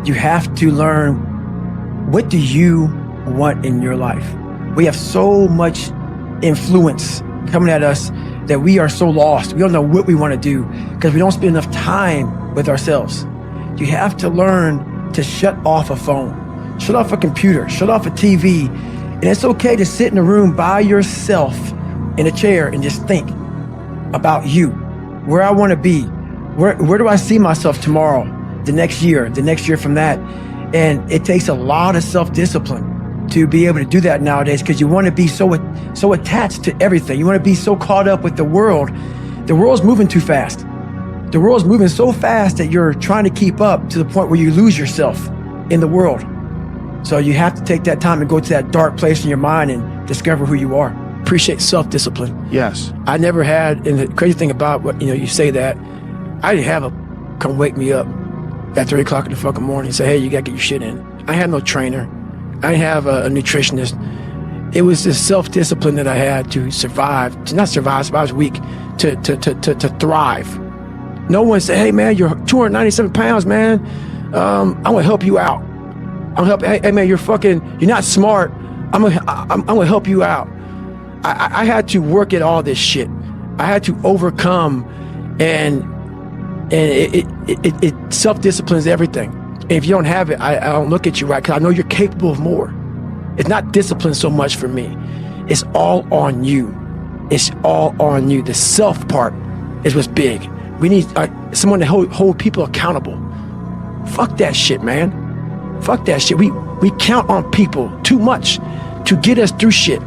You have to learn, what do you want in your life? We have so much influence coming at us that we are so lost. We don't know what we want to do because we don't spend enough time with ourselves. You have to learn to shut off a phone, shut off a computer, shut off a TV. And it's okay to sit in a room by yourself in a chair and just think about you, where I want to be, where do I see myself tomorrow, the next year from that. And it takes a lot of self-discipline to be able to do that nowadays, because you want to be so attached to everything. You want to be so caught up with the world. The world's moving too fast. The world's moving so fast that you're trying to keep up to the point where you lose yourself in the world. So you have to take that time and go to that dark place in your mind and discover who you are. Appreciate self-discipline. Yes. I never had, and the crazy thing about what, you say that, I didn't have a come wake me up at 3 o'clock in the fucking morning and say, hey, you gotta get your shit in. I had no trainer. I didn't have a nutritionist. It was this self-discipline that I had to survive, I was weak, to thrive. No one said, hey man, you're 297 pounds, man. I'm gonna help you out. I'm gonna help, hey man, you're not smart. I'm gonna help you out. I had to work at all this shit. I had to overcome, and it self-disciplines everything. And if you don't have it, I don't look at you right, because I know you're capable of more. It's not discipline so much for me. It's all on you. It's all on you. The self part is what's big. We need someone to hold people accountable. Fuck that shit, man. Fuck that shit. We count on people too much to get us through shit.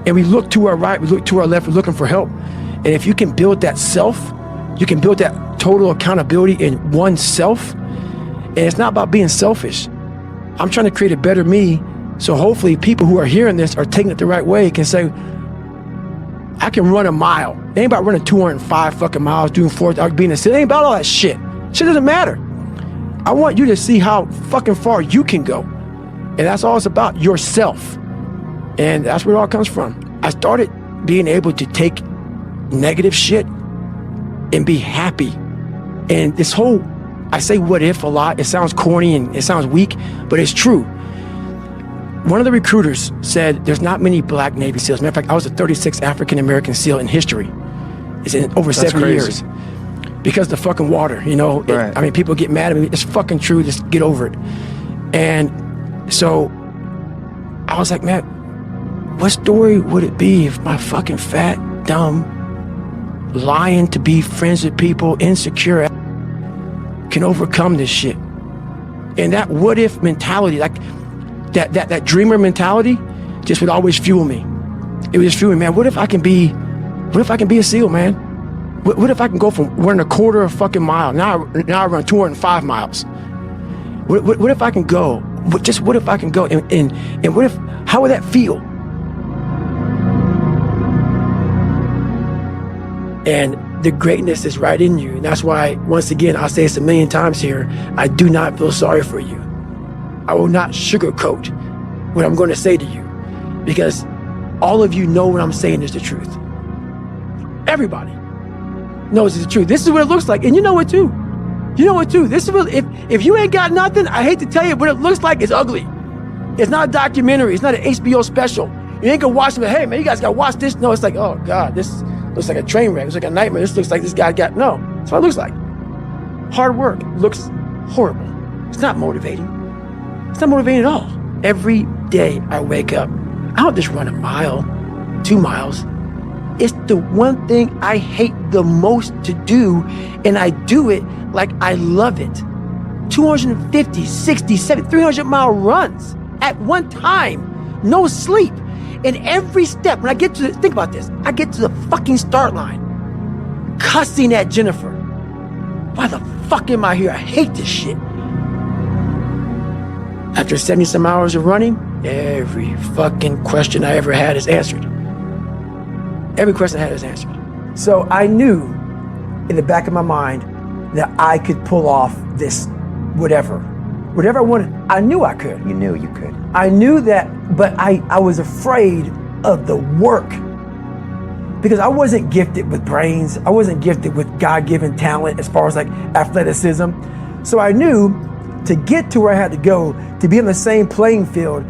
And we look to our right, we look to our left, we're looking for help. And if you can build that self, you can build that total accountability in oneself. And it's not about being selfish. I'm trying to create a better me. So hopefully people who are hearing this are taking it the right way, can say, I can run a mile. It ain't about running 205 fucking miles, doing 4 hours, being a city. It ain't about all that shit. Shit doesn't matter. I want you to see how fucking far you can go. And that's all it's about, yourself. And that's where it all comes from. I started being able to take negative shit and be happy. And this whole, I say what if a lot, it sounds corny and it sounds weak, but it's true. One of the recruiters said there's not many black Navy SEALs. Matter of fact, I was the 36th African-American SEAL in history. It's in over 70 years. Because the fucking water, Right. I mean, people get mad at me. It's fucking true. Just get over it. And so I was like, man, what story would it be if my fucking fat, dumb, lying to be friends with people, insecure, can overcome this shit? And that what if mentality, like that dreamer mentality, just would always fuel me. It would just fuel me, man. What if I can be a SEAL, man? What if I can go from running a quarter of a fucking mile, now I run 205 miles? What if I can go? What if I can go? And what if, how would that feel? And the greatness is right in you. And that's why, once again, I'll say this a million times here, I do not feel sorry for you. I will not sugarcoat what I'm going to say to you, because all of you know what I'm saying is the truth. Everybody knows it's the truth. This is what it looks like. And you know it too. You know it too. This is what, if you ain't got nothing, I hate to tell you, what it looks like is ugly. It's not a documentary. It's not an HBO special. You ain't gonna watch it, hey man, you guys gotta watch this. No, it's like, oh God, this looks like a train wreck. It's like a nightmare. This looks like this guy got, no. That's what it looks like. Hard work looks horrible. It's not motivating. It's not motivating at all. Every day I wake up, I don't just run a mile, 2 miles. It's the one thing I hate the most to do, and I do it like I love it. 250, 60, 70, 300-mile runs at one time, no sleep. And every step, when I get to think about this, I get to the fucking start line, cussing at Jennifer. Why the fuck am I here? I hate this shit. After 70-some hours of running, every fucking question I ever had is answered. Every question I had is answered. So I knew in the back of my mind that I could pull off this whatever I wanted. I knew I could. You knew you could. I knew that, but I was afraid of the work, because I wasn't gifted with brains. I wasn't gifted with God-given talent as far as like athleticism. So I knew to get to where I had to go, to be on the same playing field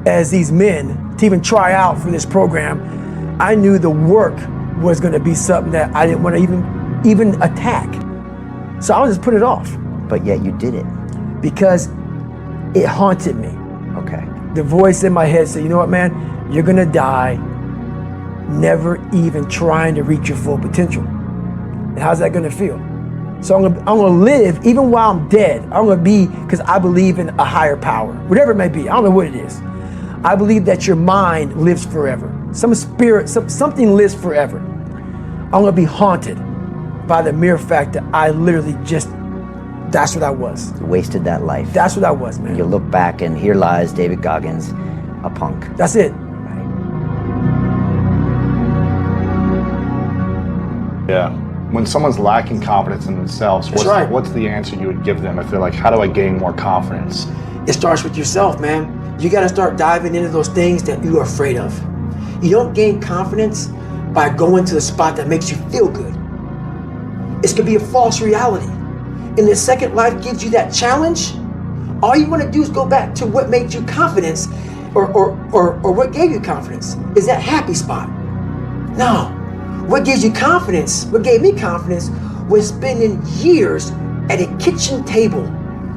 as these men, to even try out for this program, I knew the work was going to be something that I didn't want to even attack. So I was just put it off. But yet you did it. Because it haunted me. Okay. The voice in my head said, you know what, man, you're going to die never even trying to reach your full potential. And how's that going to feel? So I'm gonna live even while I'm dead. I'm gonna be, because I believe in a higher power, whatever it may be. I don't know what it is. I believe that your mind lives forever. Some spirit, something lives forever. I'm gonna be haunted by the mere fact that I literally that's what I was. You wasted that life. That's what I was, man. You look back and here lies David Goggins, a punk. That's it. Right. Yeah. When someone's lacking confidence in themselves, what's the answer you would give them if they're like, how do I gain more confidence? It starts with yourself, man. You got to start diving into those things that you are afraid of. You don't gain confidence by going to the spot that makes you feel good. It's going to be a false reality. And the second life gives you that challenge, all you want to do is go back to what made you confidence or what gave you confidence. Is that happy spot? No. What gives you confidence, what gave me confidence, was spending years at a kitchen table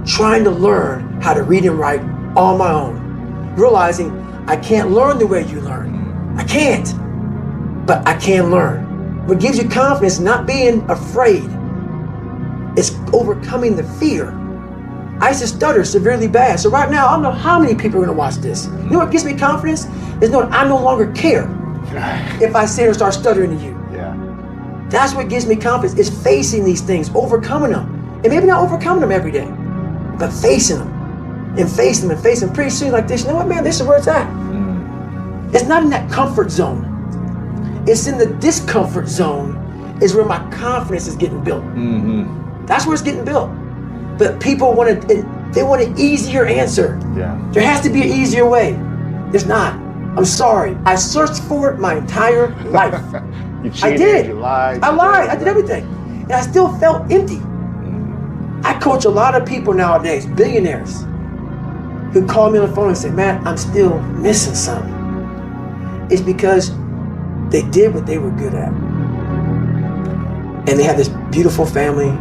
trying to learn how to read and write on my own. Realizing I can't learn the way you learn. I can't, but I can learn. What gives you confidence, not being afraid, is overcoming the fear. I used to stutter severely bad. So right now, I don't know how many people are gonna watch this. You know what gives me confidence? Is knowing I no longer care if I sit or start stuttering to you. That's what gives me confidence, is facing these things, overcoming them. And maybe not overcoming them every day, but facing them and facing them and facing them. Pretty soon like this, you know what, man, this is where it's at. It's not in that comfort zone. It's in the discomfort zone is where my confidence is getting built. That's where it's getting built. But people want an easier answer. There has to be an easier way. There's not. I'm sorry. I searched for it my entire life. You cheated, I did. You lied. I lied. I did everything. And I still felt empty. I coach a lot of people nowadays, billionaires, who call me on the phone and say, man, I'm still missing something. It's because they did what they were good at. And they have this beautiful family,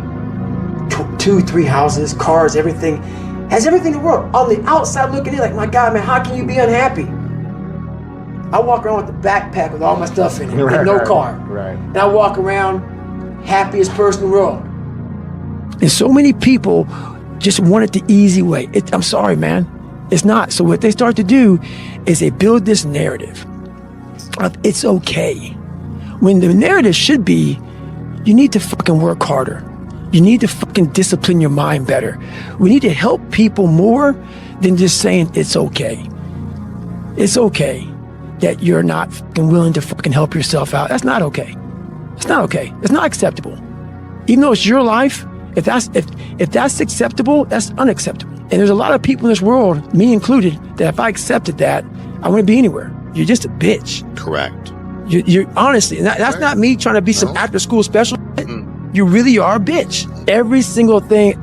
2, 3 houses, cars, everything. Has everything in the world. On the outside looking in, like, my God, man, how can you be unhappy? I walk around with a backpack with all my stuff in it, with no car. And I walk around happiest person in the world. And so many people just want it the easy way. I'm sorry, man. It's not. So what they start to do is they build this narrative of it's okay. When the narrative should be, you need to fucking work harder. You need to fucking discipline your mind better. We need to help people more than just saying it's okay. It's okay that you're not fucking willing to fucking help yourself out. That's not okay. It's not okay. It's not acceptable. Even though it's your life, if that's acceptable, that's unacceptable. And there's a lot of people in this world, me included, that if I accepted that, I wouldn't be anywhere. You're just a bitch. Correct. You're honestly, and that's not me trying to be some after school special. You really are a bitch. Every single thing.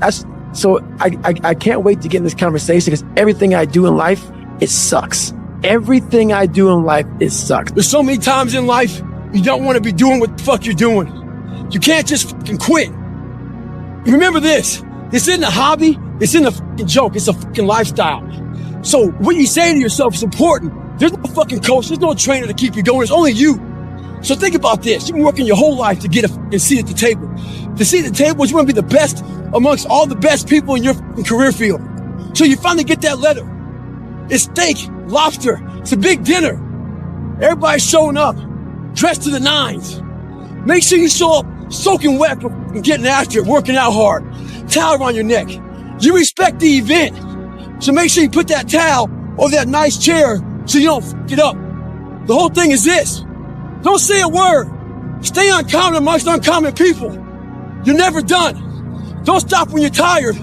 So I can't wait to get in this conversation, because everything I do in life, it sucks. Everything I do in life, it sucks. There's so many times in life you don't want to be doing what the fuck you're doing. You can't just fucking quit. You remember this. This isn't a hobby. This isn't a fucking joke. It's a fucking lifestyle. So what you say to yourself is important. There's no fucking coach. There's no trainer to keep you going. It's only you. So think about this. You've been working your whole life to get a fucking seat at the table. The seat at the table is you want to be the best amongst all the best people in your fucking career field. So you finally get that letter. It's steak, lobster. It's a big dinner. Everybody's showing up, dressed to the nines. Make sure you show up soaking wet for getting after it, working out hard. Towel around your neck. You respect the event. So make sure you put that towel over that nice chair so you don't fuck it up. The whole thing is this. Don't say a word. Stay uncommon amongst uncommon people. You're never done. Don't stop when you're tired.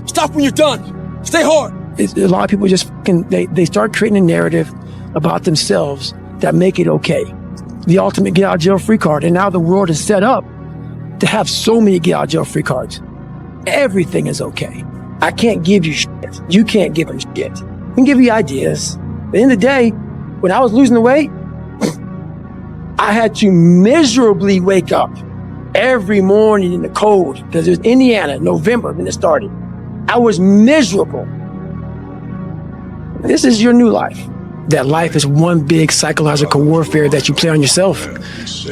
Stop when you're done. Stay hard. A lot of people just they start creating a narrative about themselves that make it okay. The ultimate get out of jail free card. And now the world is set up to have so many get out of jail free cards. Everything is okay. I can't give you shit. You can't give them shit. I can give you ideas. At the end of the day, when I was losing the weight, I had to miserably wake up every morning in the cold because it was Indiana, November when it started. I was miserable. This is your new life. That life is one big psychological warfare that you play on yourself.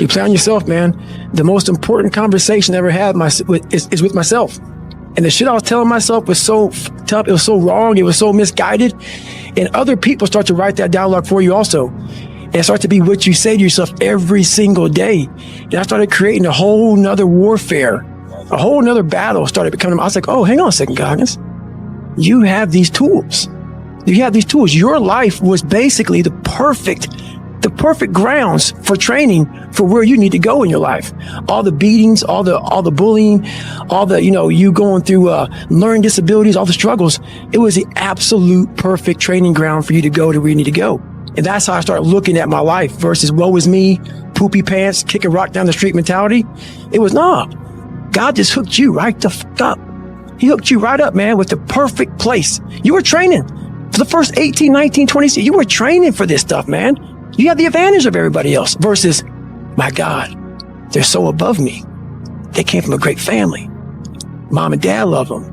You play on yourself, man. The most important conversation I ever had is with myself. And the shit I was telling myself was so tough, it was so wrong, it was so misguided. And other people start to write that dialogue for you also. And it starts to be what you say to yourself every single day. And I started creating a whole nother warfare, a whole nother battle started becoming. I was like, oh, hang on a second, Goggins. You have these tools. You have these tools. Your life was basically the perfect grounds for training for where you need to go in your life. All the beatings, all the bullying, all the, you going through learning disabilities, all the struggles. It was the absolute perfect training ground for you to go to where you need to go. And that's how I started looking at my life versus woe is me, poopy pants, kick a rock down the street mentality. It was God just hooked you right the fuck up. He hooked you right up, man, with the perfect place. You were training for the first 18, 19, 20 years. You were training for this stuff, man. You have the advantage of everybody else versus, my God, they're so above me. They came from a great family. Mom and dad love them.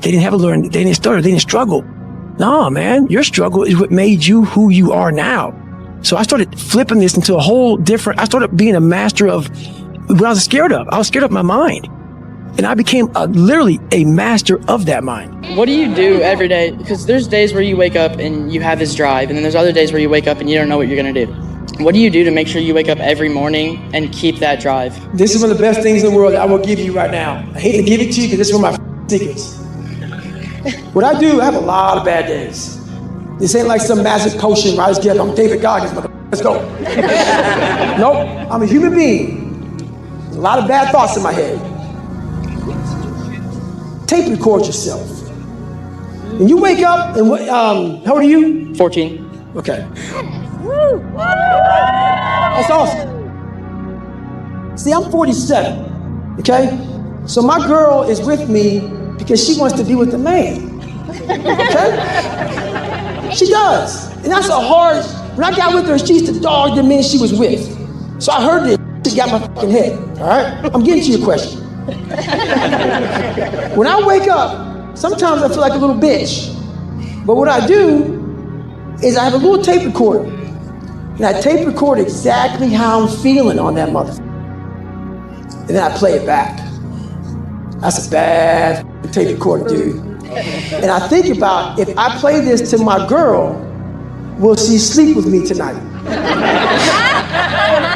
They didn't have to learn. They didn't stutter. They didn't struggle. No, man, your struggle is what made you who you are now. So I started flipping this into a whole different, I started being a master of what I was scared of. I was scared of my mind. And I became literally a master of that mind. What do you do every day? Because there's days where you wake up and you have this drive, and then there's other days where you wake up and you don't know what you're going to do. What do you do to make sure you wake up every morning and keep that drive? This is one of the best things in the world that I will give you right now. I hate to give it to you because this is one of my secrets. What I do, I have a lot of bad days. This ain't like some magic potion where I just get up, I'm David Goggins, let's go. Nope, I'm a human being. There's a lot of bad thoughts in my head. Tape record yourself. And you wake up and how old are you? 14. Okay. That's awesome. See, I'm 47, okay? So my girl is with me because she wants to be with the man, okay? She does. And that's when I got with her, she used to dog the men she was with. So I heard this, she got my fucking head, all right? I'm getting to your question. When I wake up, sometimes I feel like a little bitch. But what I do is I have a little tape recorder. And I tape record exactly how I'm feeling on that motherfucker. And then I play it back. That's a bad tape recorder, dude. And I think about, if I play this to my girl, will she sleep with me tonight?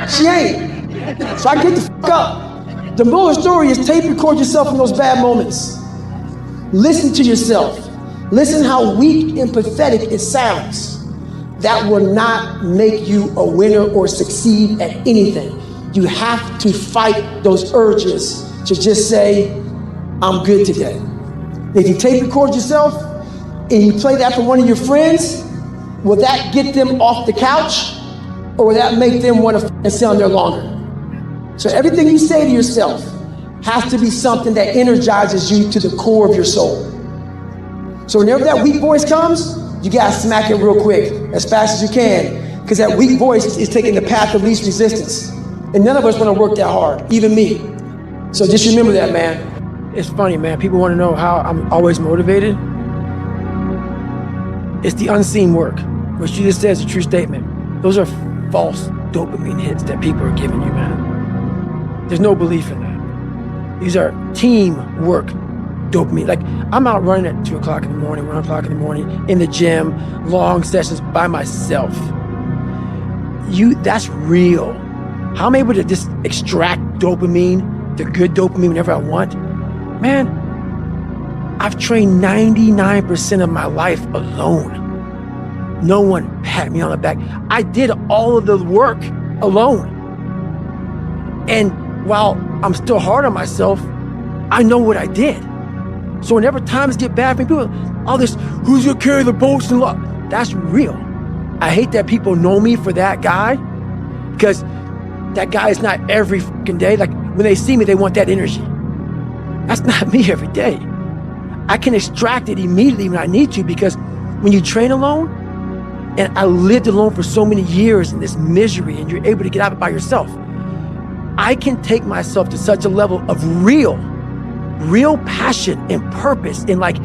She ain't. So I get the fuck up. The moral of the story is tape record yourself in those bad moments. Listen to yourself. Listen how weak and pathetic it sounds. That will not make you a winner or succeed at anything. You have to fight those urges to just say, I'm good today. If you tape record yourself and you play that for one of your friends, will that get them off the couch? Or will that make them want to sit on there longer? So everything you say to yourself has to be something that energizes you to the core of your soul. So whenever that weak voice comes, you gotta smack it real quick, as fast as you can, because that weak voice is taking the path of least resistance. And none of us wanna work that hard, even me. So just remember that, man. It's funny, man. People wanna know how I'm always motivated. It's the unseen work. What you just said is a true statement. Those are false dopamine hits that people are giving you, man. There's no belief in that. These are teamwork dopamine. Like, I'm out running at 2 o'clock in the morning, 1 o'clock in the morning, in the gym, long sessions by myself. That's real. How I'm able to just extract dopamine, the good dopamine whenever I want. Man, I've trained 99% of my life alone. No one pat me on the back. I did all of the work alone. And while I'm still hard on myself, I know what I did. So whenever times get bad for people, all this, who's gonna carry the boats and love? That's real. I hate that people know me for that guy, because that guy is not every fucking day. Like, when they see me, they want that energy. That's not me every day. I can extract it immediately when I need to, because when you train alone, and I lived alone for so many years in this misery, and you're able to get out of it by yourself, I can take myself to such a level of real passion and purpose. And like,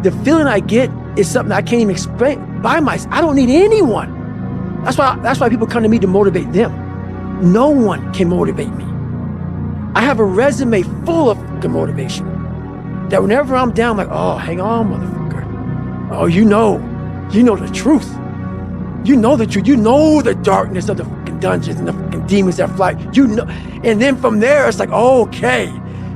the feeling I get is something I can't even explain by myself. I don't need anyone. That's why people come to me to motivate them. No one can motivate me. I have a resume full of fucking motivation that whenever I'm down, I'm like, oh, hang on, motherfucker. Oh, you know the truth. You know the truth. You know the darkness of the fucking dungeons and the fucking demons that fly. You know. And then from there, it's like, okay,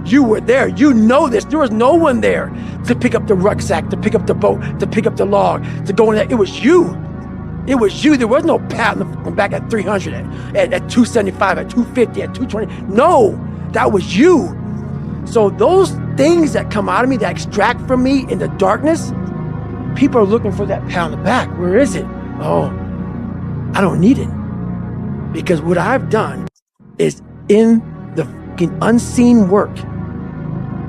you were there. You know this. There was no one there to pick up the rucksack, to pick up the boat, to pick up the log, to go in there. It was you. It was you. There was no pat in the fucking back at 300, at 275, at 250, at 220. No, that was you. So those things that come out of me, that extract from me in the darkness, people are looking for that pat on the back. Where is it? Oh, I don't need it. Because what I've done is, in the fucking unseen work,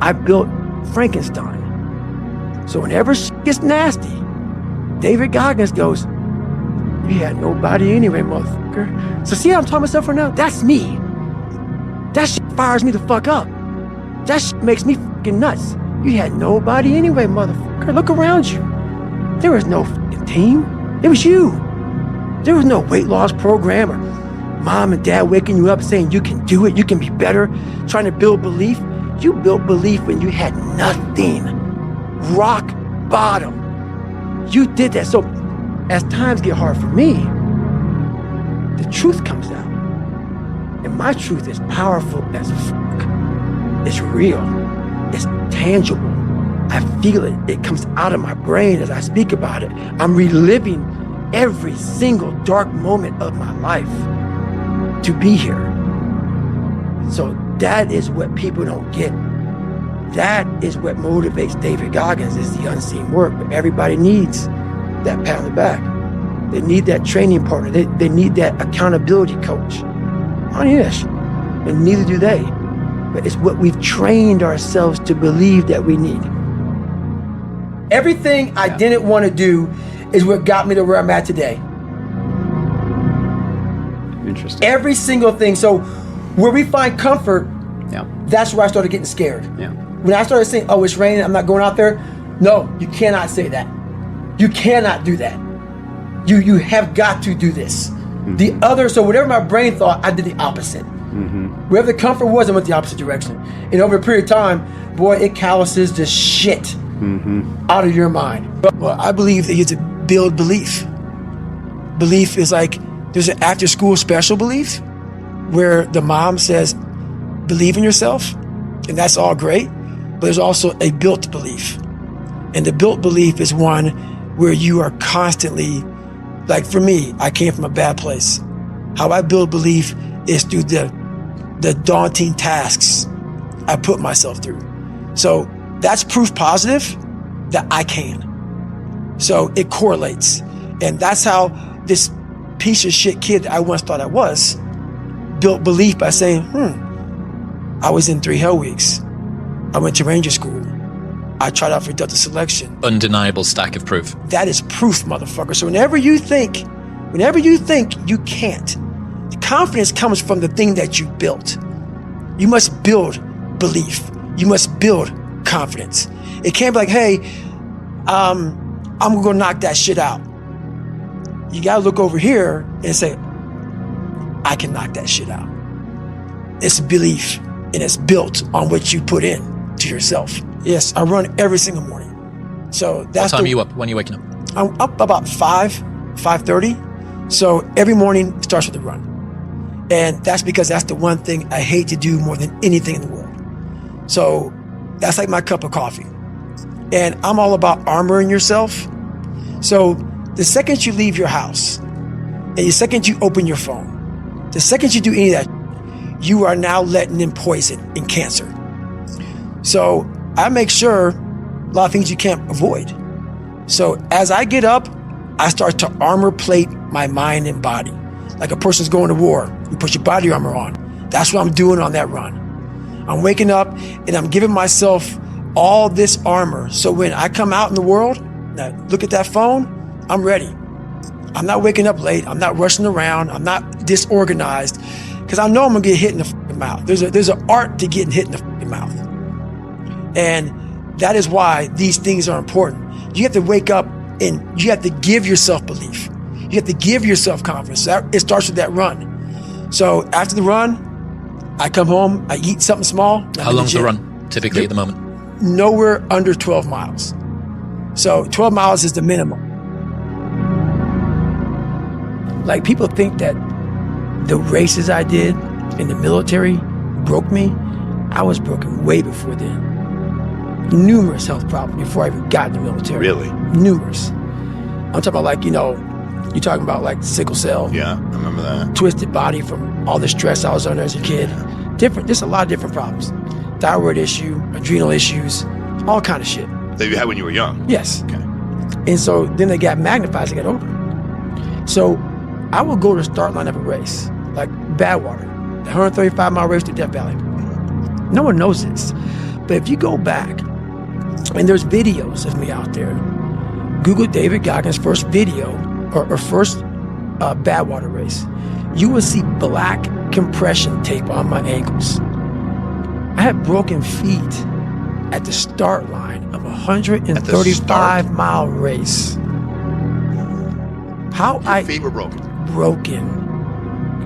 I built Frankenstein. So whenever shit gets nasty, David Goggins goes, you had nobody anyway, motherfucker. So see how I'm talking myself right now? That's me. That shit fires me the fuck up. That shit makes me fucking nuts. You had nobody anyway, motherfucker. Look around you. There was no fucking team. It was you. There was no weight loss program or mom and dad waking you up saying you can do it, you can be better, trying to build belief. You built belief when you had nothing. Rock bottom. You did that. So as times get hard for me, the truth comes out. And my truth is powerful as fuck. It's real. It's tangible. I feel it. It comes out of my brain as I speak about it. I'm reliving every single dark moment of my life to be here. So that is what people don't get. That is what motivates David Goggins, is the unseen work. But everybody needs that pat on the back. They need that training partner. They need that accountability coach. I need this. And neither do they. But it's what we've trained ourselves to believe that we need. Everything I didn't want to do is what got me to where I'm at today. Interesting. Every single thing. So where we find comfort, that's where I started getting scared. Yeah. When I started saying, oh, it's raining, I'm not going out there. No, you cannot say that. You cannot do that. You have got to do this. Mm-hmm. So whatever my brain thought, I did the opposite. Mm-hmm. Wherever the comfort was, I went the opposite direction. And over a period of time, boy, it calluses the shit out of your mind. Well, I believe that you have to build belief. Belief is like, there's an after school special belief where the mom says, believe in yourself, and that's all great. But there's also a built belief. And the built belief is one where you are constantly, like for me, I came from a bad place. How I build belief is through the daunting tasks I put myself through. So that's proof positive that I can. So it correlates. And that's how this piece of shit kid that I once thought I was built belief by saying, I was in 3 hell weeks. I went to Ranger School. I tried out for Delta Selection. Undeniable stack of proof. That is proof, motherfucker. So whenever you think you can't, the confidence comes from the thing that you built. You must build belief. You must build confidence. It can't be like, hey, I'm gonna knock that shit out. You gotta look over here and say, I can knock that shit out. It's belief, and it's built on what you put in to yourself. Yes, I run every single morning. So that's what time are you up? When are you waking up? I'm up about 5:30. So every morning starts with a run. And that's because that's the one thing I hate to do more than anything in the world. So that's like my cup of coffee. And I'm all about armoring yourself. So the second you leave your house, and the second you open your phone, the second you do any of that, you are now letting in poison and cancer. So I make sure a lot of things you can't avoid. So as I get up, I start to armor plate my mind and body. Like a person's going to war, you put your body armor on. That's what I'm doing on that run. I'm waking up and I'm giving myself all this armor. So when I come out in the world, now look at that phone, I'm ready. I'm not waking up late. I'm not rushing around. I'm not disorganized because I know I'm gonna get hit in the fucking mouth. There's an art to getting hit in the fucking mouth. And that is why these things are important. You have to wake up and you have to give yourself belief. You have to give yourself confidence. It starts with that run. So after the run, I come home, I eat something small. How long's the run typically at the moment? Nowhere under 12 miles. So 12 miles is the minimum. Like people think that the races I did in the military broke me. I was broken way before then. Numerous health problems before I even got in the military. Really? Numerous. I'm talking about like, you're talking about like sickle cell. Yeah, I remember that. Twisted body from all the stress I was under as a kid. There's a lot of different problems. Thyroid issue, adrenal issues, all kind of shit. That you had when you were young? Yes. Okay. And so then they got magnified as I got older. So I will go to the start line of a race, like Badwater, the 135-mile race to Death Valley. No one knows this. But if you go back, and there's videos of me out there, Google David Goggins' first video, or first Badwater race, you will see black compression tape on my ankles. I had broken feet at the start line of a 135-mile race. Your feet were broken.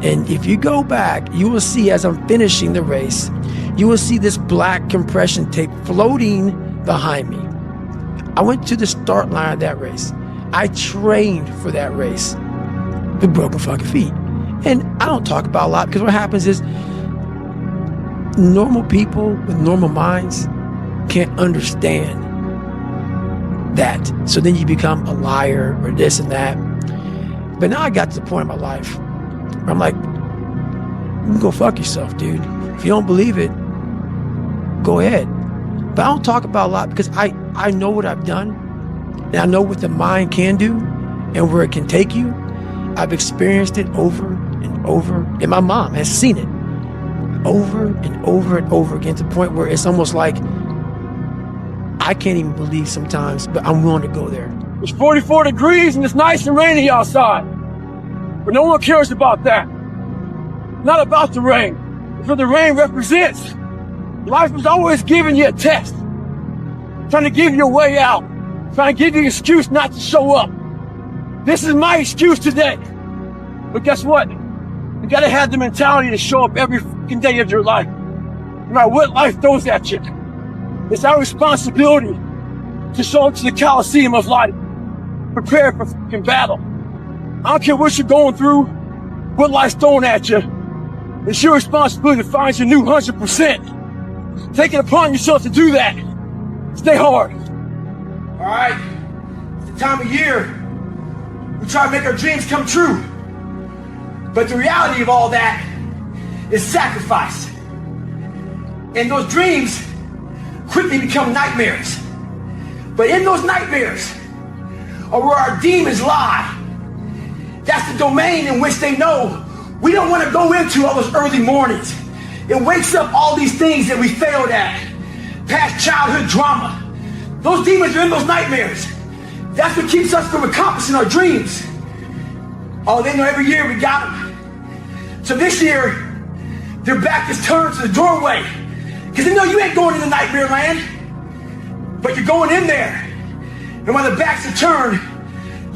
And if you go back, you will see as I'm finishing the race, you will see this black compression tape floating behind me. I went to the start line of that race. I trained for that race with broken fucking feet. And I don't talk about a lot because what happens is normal people with normal minds can't understand that. So then you become a liar or this and that. But now I got to the point in my life where I'm like, you can go fuck yourself, dude. If you don't believe it, go ahead. But I don't talk about a lot because I know what I've done and I know what the mind can do and where it can take you. I've experienced it over and over, and my mom has seen it over and over and over again to the point where it's almost like I can't even believe sometimes, but I'm willing to go there. It's 44 degrees and it's nice and rainy outside. But no one cares about that. Not about the rain. It's what the rain represents. Life is always giving you a test. Trying to give you a way out. Trying to give you an excuse not to show up. This is my excuse today. But guess what? You gotta have the mentality to show up every fucking day of your life. No matter what life throws at you. It's our responsibility to show up to the Coliseum of life. Prepare for fucking battle. I don't care what you're going through, what life's throwing at you. It's your responsibility to find your new 100%. Take it upon yourself to do that. Stay hard. All right, it's the time of year we try to make our dreams come true. But the reality of all that is sacrifice. And those dreams quickly become nightmares. But in those nightmares are where our demons lie. That's the domain in which they know we don't want to go into all those early mornings. It wakes up all these things that we failed at. Past childhood drama. Those demons are in those nightmares. That's what keeps us from accomplishing our dreams. Oh, they know every year we got them. So this year, their back is turned to the doorway. Because they know you ain't going into nightmare land. But you're going in there. And when the backs are turned,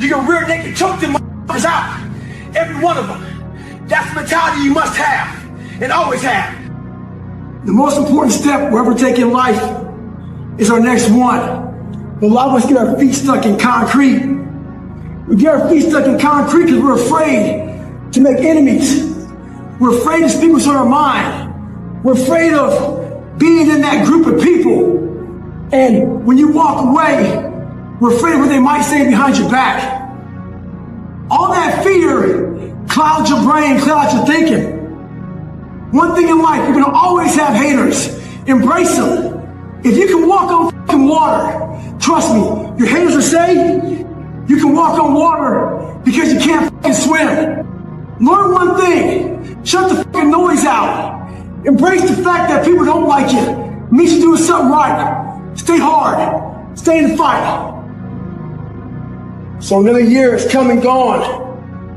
you can rear naked choke them motherfuckers out. Every one of them. That's the mentality you must have. And always have. The most important step we're ever taking in life is our next one. A lot of us get our feet stuck in concrete. We get our feet stuck in concrete because we're afraid to make enemies. We're afraid to speak what's on our mind. We're afraid of being in that group of people. And when you walk away, we're afraid of what they might say behind your back. All that fear clouds your brain, clouds your thinking. One thing in life, you're gonna always have haters. Embrace them. If you can walk on fucking water, trust me, your haters will say you can walk on water because you can't fucking swim. Learn one thing, shut the noise out. Embrace the fact that people don't like you. It means you're doing something right. Stay hard. Stay in the fight. So another year has come and gone.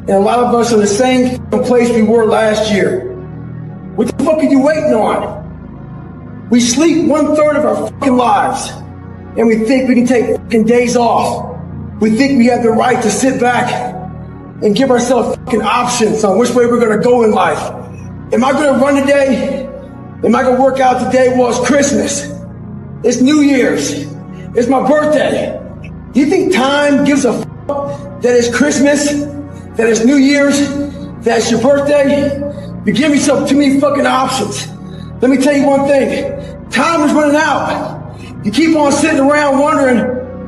And a lot of us are in the same place we were last year. What the fuck are you waiting on? We sleep 1/3 of our fucking lives. And we think we can take fucking days off. We think we have the right to sit back and give ourselves fucking options on which way we're gonna go in life. Am I gonna run today? Am I gonna work out today? Well, it's Christmas. It's New Year's. It's my birthday. Do you think time gives a fuck that it's Christmas? That it's New Year's? That it's your birthday? You give yourself too many fucking options. Let me tell you one thing. Time is running out. You keep on sitting around wondering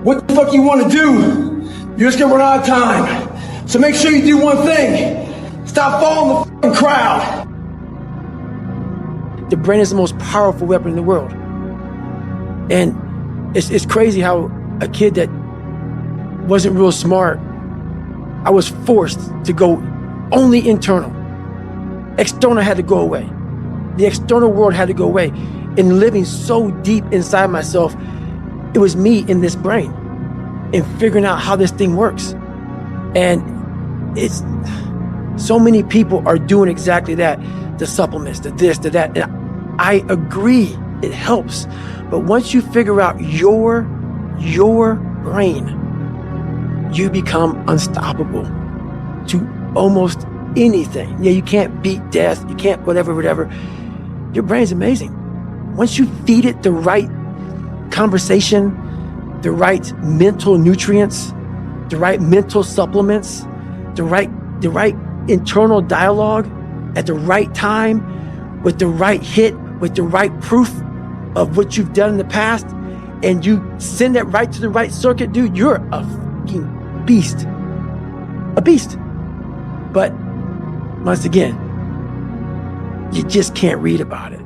what the fuck you want to do. You're just gonna run out of time. So make sure you do one thing. Stop following the fucking crowd. The brain is the most powerful weapon in the world. And it's crazy how a kid that wasn't real smart, I was forced to go only internal. External had to go away. The external world had to go away. And living so deep inside myself, it was me in this brain and figuring out how this thing works. And it's so many people are doing exactly that. The supplements, the this, the that. And I agree, it helps. But once you figure out your brain, you become unstoppable to almost anything. Yeah, you can't beat death, you can't whatever. Your brain's amazing. Once you feed it the right conversation, the right mental nutrients, the right mental supplements, the right internal dialogue at the right time, with the right hit, with the right proof of what you've done in the past, and you send that right to the right circuit, dude, you're a fucking beast. A beast. But once again, you just can't read about it.